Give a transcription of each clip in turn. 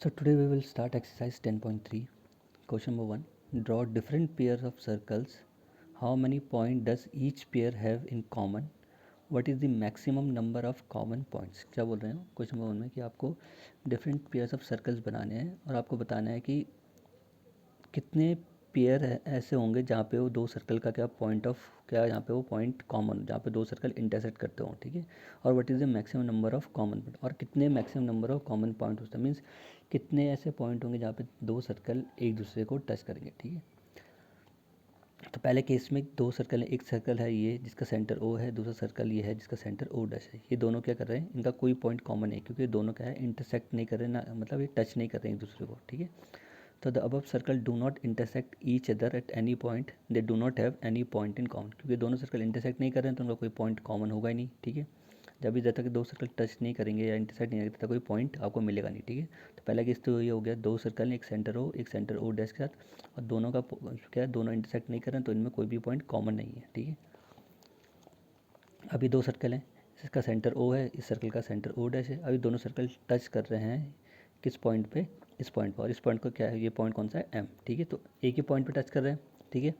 So today we will start exercise 10.3. Question number 1. Draw different pairs of circles. How many points does each pair have in common? What is the maximum number of common points? क्या बोल रहे हैं question number 1 में कि आपको different pairs of circles बनाने हैं और आपको बताना है कि कितने पेयर ऐसे होंगे जहाँ पे वो दो सर्कल का क्या पॉइंट ऑफ क्या जहाँ पे वो पॉइंट कॉमन जहाँ पे दो सर्कल इंटरसेक्ट करते हों, ठीक है। और what is the maximum number of common point और कितने maximum number of common point होता है, मीन्स कितने ऐसे पॉइंट होंगे जहाँ पे दो सर्कल एक दूसरे को टच करेंगे, ठीक है। तो पहले केस में दो सर्कल है, एक सर्कल है ये जिसका सेंटर ओ है, दूसरा सर्कल ये है जिसका सेंटर ओ डैश है। ये दोनों क्या कर रहे हैं, इनका कोई पॉइंट कॉमन है क्योंकि दोनों क्या है इंटरसेक्ट नहीं कर रहे ना, मतलब ये टच नहीं कर रहे हैं एक दूसरे को, ठीक है। तो the above circle do not intersect each other at any point, they do not have any point in common, क्योंकि दोनों सर्कल इंटरसेक्ट नहीं कर रहे हैं तो उनका कोई पॉइंट कॉमन होगा ही नहीं, ठीक है। जब भी जब तक दो सर्कल टच नहीं करेंगे या इंटरसेक्ट नहीं करेंगे तब तक कोई पॉइंट आपको मिलेगा नहीं, ठीक है। तो पहला केस तो ये हो गया, दो सर्कल एक सेंटर ओ डैश के साथ और दोनों का क्या है, दोनों इंटरसेक्ट नहीं कर रहे हैं तो इनमें कोई भी पॉइंट कॉमन नहीं है, ठीक है। अभी दो सर्कल हैं, इसका सेंटर ओ है, इस सर्कल का सेंटर ओ डैश है। अभी दोनों सर्कल टच कर रहे हैं किस पॉइंट पे, इस पॉइंट पर, और इस पॉइंट को क्या है, ये पॉइंट कौन सा है, एम, ठीक है। तो एक ही पॉइंट पे टच कर रहे हैं, ठीक है।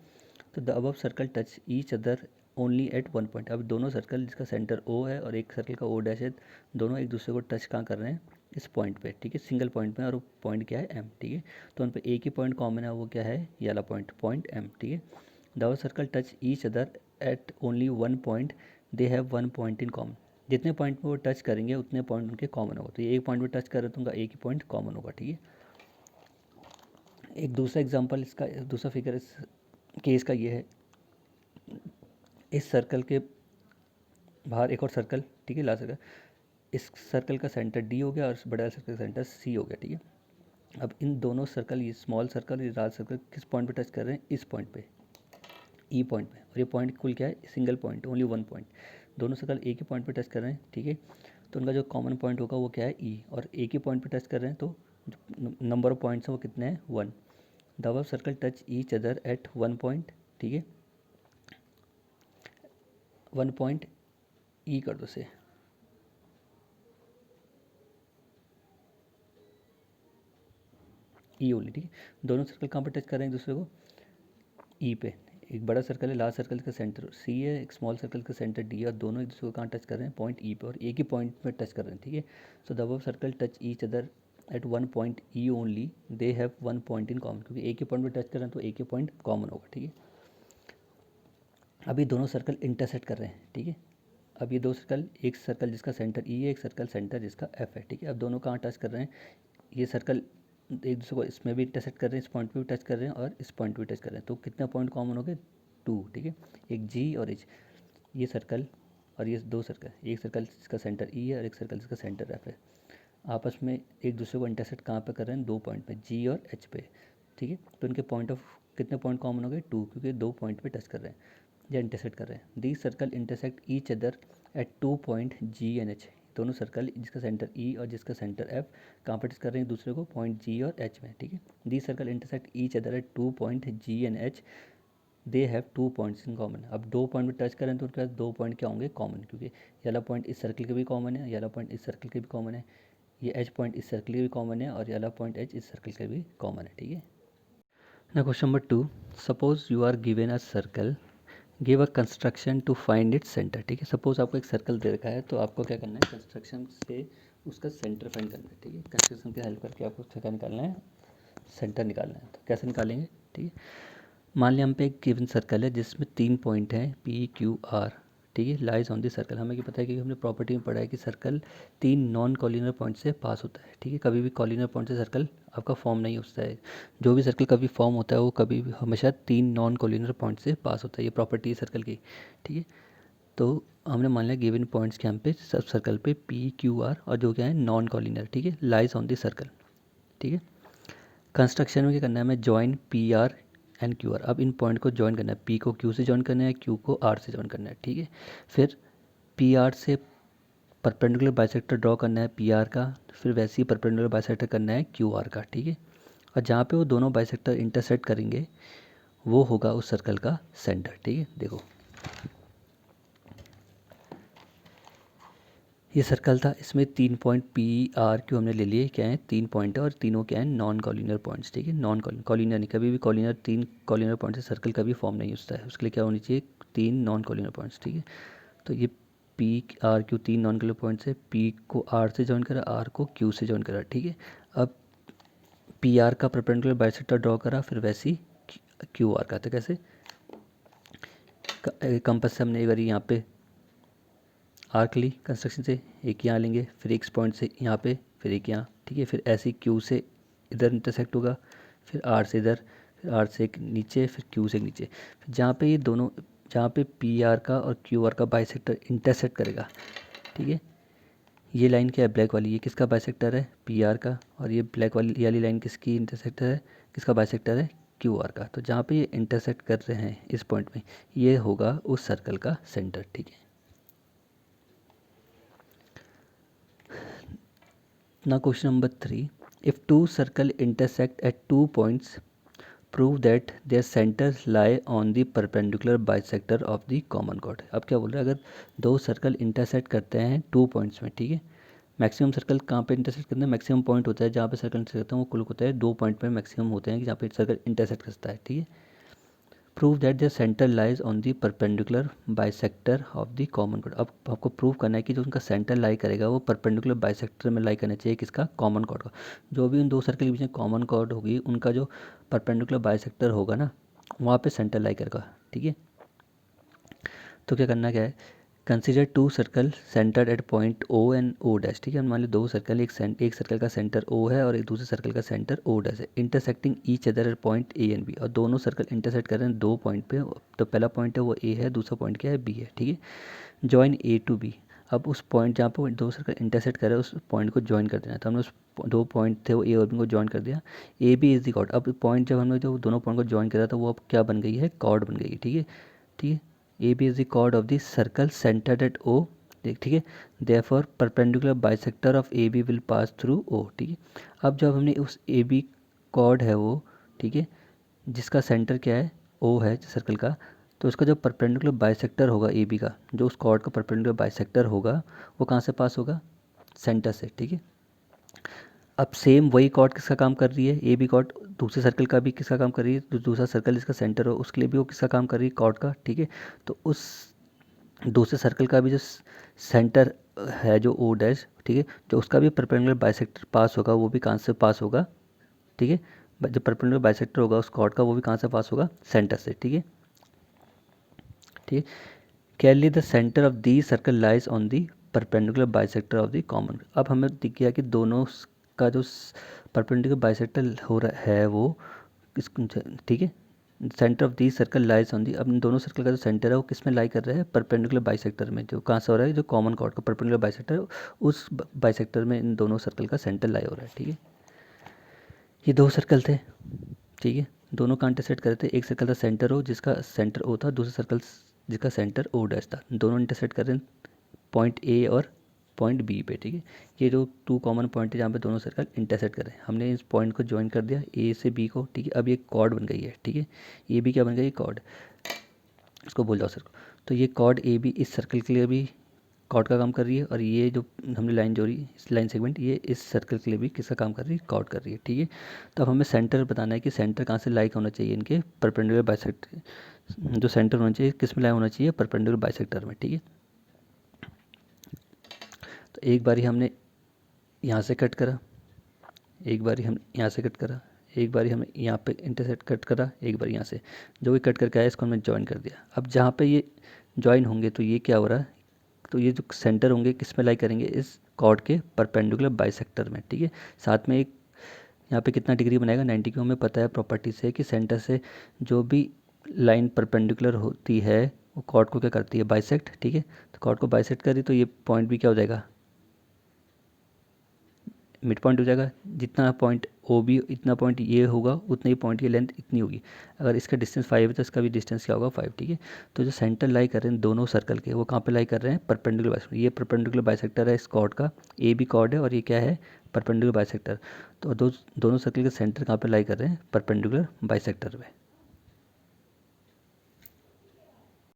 तो the above circle touch each other only at one point. अब दोनों सर्कल जिसका सेंटर ओ है और एक सर्कल का ओ डैश है, दोनों एक दूसरे को टच कहाँ कर रहे हैं, इस पॉइंट पे, ठीक है, सिंगल पॉइंट पे, और वो पॉइंट क्या है, एम, ठीक है। तो उन पे एक ही पॉइंट कॉमन है, वो क्या है, ये वाला पॉइंट, पॉइंट एम, ठीक है। The above circle touch each other eight only one point, they have one point in common. जितने पॉइंट पे वो टच करेंगे उतने पॉइंट उनके कॉमन होगा। तो ये एक पॉइंट पे टच कर रहे हैं तो उनका एक ही पॉइंट कॉमन होगा, ठीक है। एक दूसरा एग्जांपल, इसका दूसरा फिगर इस केस का ये है, इस सर्कल के बाहर एक और सर्कल, ठीक है, ला सर्कल, इस सर्कल का सेंटर डी हो गया और इस बड़ा सर्कल का सेंटर सी हो गया, ठीक है। अब इन दोनों सर्कल, ये स्मॉल सर्कल ये लार्ज सर्कल किस पॉइंट पे टच कर रहे हैं, इस पॉइंट पे, ई पॉइंट पे, और ये पॉइंट कुल क्या है, single point, only one point. दोनों सर्कल एक ही पॉइंट पे टच कर रहे हैं, ठीक है। तो उनका जो कॉमन पॉइंट होगा वो क्या है, ई, और एक ही पॉइंट पे टच कर रहे हैं तो नंबर ऑफ पॉइंट्स हैं वो कितने हैं, one. The above circle touch each other eight one point, ठीक है, वन पॉइंट ई कर दो से, ई ओनली, ठीक है। दोनों सर्कल कहाँ पर टच कर रहे हैं एक दूसरे को, ई पे। एक बड़ा सर्कल है, लार्ज सर्कल का सेंटर सी है, एक स्मॉल सर्कल का सेंटर डी है, और दोनों एक दूसरे को कहाँ टच कर रहे हैं, पॉइंट ई पे, और एक ही पॉइंट पे टच कर रहे हैं, ठीक है। So the above circle touch each other eight one point E only, they have one point in common, क्योंकि एक ही पॉइंट पे टच कर रहे हैं तो एक ही पॉइंट कॉमन होगा, ठीक है। अभी दोनों सर्कल इंटरसेक्ट कर रहे हैं, ठीक है। अब ये दो सर्कल, एक सर्कल जिसका सेंटर ई है, एक सर्कल सेंटर जिसका एफ है, ठीक है। अब दोनों कहाँ टच कर रहे हैं, ये सर्कल एक दूसरे को इसमें भी इंटरसेक्ट कर रहे हैं, इस पॉइंट पे भी टच कर रहे हैं और इस पॉइंट पे भी टच कर रहे हैं, तो कितने पॉइंट कॉमन हो गए, टू, ठीक है। एक जी और एच, ये सर्कल और ये दो सर्कल, एक सर्कल जिसका सेंटर ई है और एक सर्कल जिसका सेंटर एफ है, आपस में एक दूसरे को इंटरसेक्ट कहाँ पे कर रहे हैं, दो पॉइंट पे, जी और एच पे, ठीक है। तो इनके पॉइंट ऑफ कितने पॉइंट कॉमन हो गए, टू, क्योंकि दो पॉइंट पे टच कर रहे हैं या इंटरसेक्ट कर रहे हैं। The circle intersect each other at two point G and H. दोनों सर्कल जिसका सेंटर ई और जिसका सेंटर एफ कहाँ पर टच कर रहे हैं दूसरे को, पॉइंट जी और एच में, ठीक है। The circle intersect each other at two point G and H, they have two points in common. अब दो पॉइंट पे टच करें तो उनके पास दो पॉइंट क्या होंगे, कॉमन, क्योंकि ये वाला पॉइंट इस सर्कल के भी कॉमन है, ये वाला पॉइंट इस सर्कल के भी कॉमन है, ये एच पॉइंट इस सर्कल के भी कॉमन है, और ये वाला पॉइंट एच इस सर्कल के भी कॉमन है, ठीक है। ना question number 2, suppose you are given a circle, give a construction to find its centre, ठीक है। सपोज आपको एक सर्कल दे रखा है तो आपको क्या करना है, कंस्ट्रक्शन से उसका सेंटर फाइंड करना है, ठीक है। कंस्ट्रक्शन की हेल्प करके आपको उसका क्या निकालना है, सेंटर निकालना है। तो कैसे निकालेंगे, ठीक है। मान लिया हम पे एक गिवन सर्कल है जिसमें तीन पॉइंट हैं, पी क्यू आर, ठीक है, लाइज ऑन द सर्कल। हमें क्या पता है कि हमने प्रॉपर्टी में पढ़ा है कि सर्कल तीन नॉन कॉलिनर पॉइंट से पास होता है, ठीक है। कभी भी कॉलिनर पॉइंट से सर्कल आपका फॉर्म नहीं होता है, जो भी सर्कल कभी फॉर्म होता है वो कभी भी हमेशा तीन नॉन कॉलिनर पॉइंट से पास होता है, ये प्रॉपर्टी है सर्कल की, ठीक है। तो हमने मान लिया गिवन पॉइंट्स के यहाँ पे सब सर्कल पे पी क्यू आर, और जो क्या है नॉन कॉलिनर, ठीक है, लाइज ऑन द सर्कल, ठीक है। कंस्ट्रक्शन में क्या करना है, हमें join P R and Q R. अब इन पॉइंट को जॉइन करना है, पी को क्यू से जॉइन करना है, क्यू को आर से जॉइन करना है, ठीक है। फिर पी आर से परपेंडिकुलर बाइसेक्टर ड्रॉ करना है पी आर का, फिर वैसे ही परपेंडिकुलर बाइसेक्टर करना है क्यू आर का, ठीक है। और जहाँ पे वो दोनों बाइसेक्टर इंटरसेक्ट करेंगे वो होगा उस सर्कल का सेंटर, ठीक है। देखो ये सर्कल था, इसमें 3 पॉइंट पी आर क्यू हमने ले लिए, क्या है 3 पॉइंट है और तीनों क्या है नॉन कॉलिनियर पॉइंट्स, ठीक है। नॉन कॉलिनियर नहीं, कभी भी कॉलिनियर 3 कॉलिनियर पॉइंट से सर्कल कभी फॉर्म नहीं होता है, उसके लिए क्या होनी चाहिए 3 नॉन कॉलिनियर पॉइंट्स, ठीक है। तो ये P R Q 3 non collinear points है, पी को आर से ज्वाइन करा, आर को क्यू से ज्वाइन करा, ठीक है। अब पी आर का परपेंडिकुलर बाइसेक्टर ड्रॉ करा, फिर वैसी क्यू आर का, तो कैसे कंपास से हमने एक बार यहाँ पे आर्क ली कंस्ट्रक्शन से, एक यहाँ लेंगे, फिर एक पॉइंट से यहाँ पे, फिर एक यहाँ, ठीक है। फिर ऐसे ही क्यू से इधर इंटरसेक्ट होगा, फिर आर से इधर, फिर आर से एक नीचे, फिर क्यू से एक नीचे, फिर जहाँ पे ये दोनों, जहाँ पे पी आर का और क्यू आर का बाइसेक्टर इंटरसेक्ट करेगा, ठीक है। ये लाइन क्या है ब्लैक वाली, ये किसका बाइसेक्टर है पी आर का, और ये ब्लैक वाली लाइन किसकी इंटरसेक्टर है, किसका बाइसेक्टर है क्यू आर का। तो जहाँ पे ये इंटरसेक्ट कर रहे हैं इस पॉइंट में, ये होगा उस सर्कल का सेंटर, ठीक है। Now question number 3. If two circles intersect at 2 points, prove that their centers lie on the perpendicular bisector of the common chord. अब क्या बोल रहा है, अगर दो सर्कल इंटरसेक्ट करते हैं 2 पॉइंट्स में, ठीक है। मैक्सिमम सर्कल कहाँ पे इंटरसेक्ट करते हैं, मैक्सिमम पॉइंट होता है जहाँ पे सर्कल इंटरसेक्ट करते हैं वो कुल होता है 2 पॉइंट पे मैक्सिमम होते हैं कि जहाँ पे सर्कल इंटरसेक्ट करता है, ठीक है। Prove that the centre lies on the perpendicular bisector of the common chord. अब आपको प्रूव करना है कि जो उनका सेंटर लाई करेगा वो परपेंडिकुलर बाइसेक्टर में लाई करना चाहिए, किसका कॉमन कॉर्ड का। जो भी उन दो सर्कल के बीच में कॉमन कॉर्ड होगी, उनका जो परपेंडिकुलर बाइसेक्टर होगा ना, वहाँ पे सेंटर लाई करेगा, ठीक है। तो क्या करना क्या है, consider 2 circle centred at point O and O dash, ठीक है। मान लो 2 सर्कल, एक सर्कल का सेंटर ओ है और एक दूसरे सर्कल का सेंटर ओ डैश है, intersecting each other at point A and B, और दोनों सर्कल इंटरसेक्ट कर रहे हैं 2 पॉइंट पे। तो पहला पॉइंट है वो ए है, दूसरा पॉइंट क्या है बी है, ठीक है। जॉइन ए टू बी, अब उस पॉइंट जहाँ पे 2 सर्कल इंटरसेक्ट कर रहे हैं उस पॉइंट को ज्वाइन कर देना। तो हमने उस 2 पॉइंट थे वो ए और बी को ज्वाइन कर दिया, A B is the chord. अब पॉइंट जब हमने जो दोनों पॉइंट को ज्वाइन करा था वो अब क्या बन गई है, कॉर्ड बन गई है, ठीक है, ठीक है। A B is the chord of the circle centred at O, ठीक है। Therefore perpendicular bisector of A B will pass through O, ठीक है। अब जब हमने उस ए बी कॉर्ड है वो, ठीक है, जिसका सेंटर क्या है ओ है सर्कल का, तो उसका जो परपेंडिकुलर बाइसेक्टर होगा ए बी का, जो उस कॉर्ड का परपेंडिकुलर बाइसेक्टर होगा वो कहाँ से पास होगा, सेंटर से, ठीक है। अब सेम वही कॉर्ड किसका काम कर रही है, ए बी कॉर्ड दूसरे सर्कल का भी किसका काम कर रही है, तो दूसरा सर्कल जिसका सेंटर हो उसके लिए भी वो किसका काम कर रही है, कॉर्ड का, ठीक है। तो उस दूसरे सर्कल का भी जो सेंटर है जो ओ डैश, ठीक है, जो उसका भी परपेंडिकुलर बाइसेक्टर पास होगा वो भी कहाँ से पास होगा, ठीक है। जो परपेंडिकुलर बाइसेक्टर होगा उस कॉर्ड का वो भी कहाँ से पास होगा, सेंटर से, ठीक है, ठीक है। Clearly the centre of the circle lies on the perpendicular bisector of the common. अब हमें दिख गया कि दोनों का जो परपेंडिकुलर बाइसेक्टर हो रहा है वो किस, ठीक है, centre of the circle lies on the. अब इन दोनों सर्कल का जो सेंटर है वो किस में लाई कर रहा है, परपेंडिकुलर बाइसेक्टर में, जो कहाँ से हो रहा है, जो कॉमन कॉर्ड का परपेंडिकुलर बाइसेक्टर है उस बाइसेक्टर में इन दोनों सर्कल का सेंटर लाई हो रहा है, ठीक है। ये 2 सर्कल थे, ठीक है, दोनों का इंटरसेक्ट कर रहे थे। एक सर्कल था सेंटर ओ जिसका सेंटर ओ था, दूसरा सर्कल जिसका सेंटर ओ डैश था, दोनों इंटरसेक्ट कर रहे हैं पॉइंट ए और पॉइंट बी पे, ठीक है। ये जो 2 कॉमन पॉइंट है जहाँ पे दोनों सर्कल इंटरसेक्ट कर रहे हैं, हमने इस पॉइंट को ज्वाइन कर दिया ए से बी को, ठीक है। अब ये कॉर्ड बन गई है, ठीक है, ए बी क्या बन गई, कॉर्ड, इसको बोल जाओ सर को। तो ये कॉर्ड ए बी इस सर्कल के लिए भी कॉर्ड का काम कर रही है, और ये जो हमने लाइन जोड़ी इस लाइन सेगमेंट, ये इस सर्कल के लिए भी किसका काम कर रही है, कॉर्ड कर रही है, ठीक है। तो अब हमें सेंटर बताना है कि सेंटर कहाँ से लाइक होना चाहिए इनके परपेंडिकुलर बाइसेक्टर, जो सेंटर होना चाहिए किस में लाई होना चाहिए, परपेंडिकुलर बाइसेक्टर में, ठीक है। तो एक बारी हमने यहाँ से कट करा, एक बारी हम यहाँ से कट करा, एक बारी हमने यहाँ पे इंटरसेक्ट कट करा, एक बार यहाँ से, जो भी कट करके आया इसको हमने ज्वाइन कर दिया। अब जहाँ पे ये ज्वाइन होंगे तो ये क्या हो रहा है, तो ये जो सेंटर होंगे किस में लाई करेंगे, इस कॉर्ड के परपेंडिकुलर बाइसेक्टर में, ठीक है। साथ में एक यहाँ पे कितना डिग्री बनाएगा 90 की, हमें पता है प्रॉपर्टी से कि सेंटर से जो भी लाइन परपेंडिकुलर होती है वो कॉर्ड को क्या करती है, बाइसेक्ट, ठीक है। तो कॉर्ड को बाइसेक्ट करी तो ये पॉइंट भी क्या हो जाएगा, मिड पॉइंट हो जाएगा। जितना पॉइंट ओ बी इतना पॉइंट ये होगा उतना ही पॉइंट की लेंथ इतनी होगी। अगर इसका डिस्टेंस 5 है तो इसका भी डिस्टेंस क्या होगा 5, ठीक है। तो जो सेंटर लाई कर रहे हैं दोनों सर्कल के वो कहाँ पे लाई कर रहे हैं, परपेंडिकुलर बाइसेक्टर। ये परपेंडिकुलर बाइसेक्टर है इस कॉर्ड का, ए बी कॉर्ड है और ये क्या है, परपेंडिकुलर बाइसेक्टर। तो दोनों सर्कल के सेंटर कहाँ पे लाई कर रहे हैं, परपेंडिकुलर बाइसेक्टर में।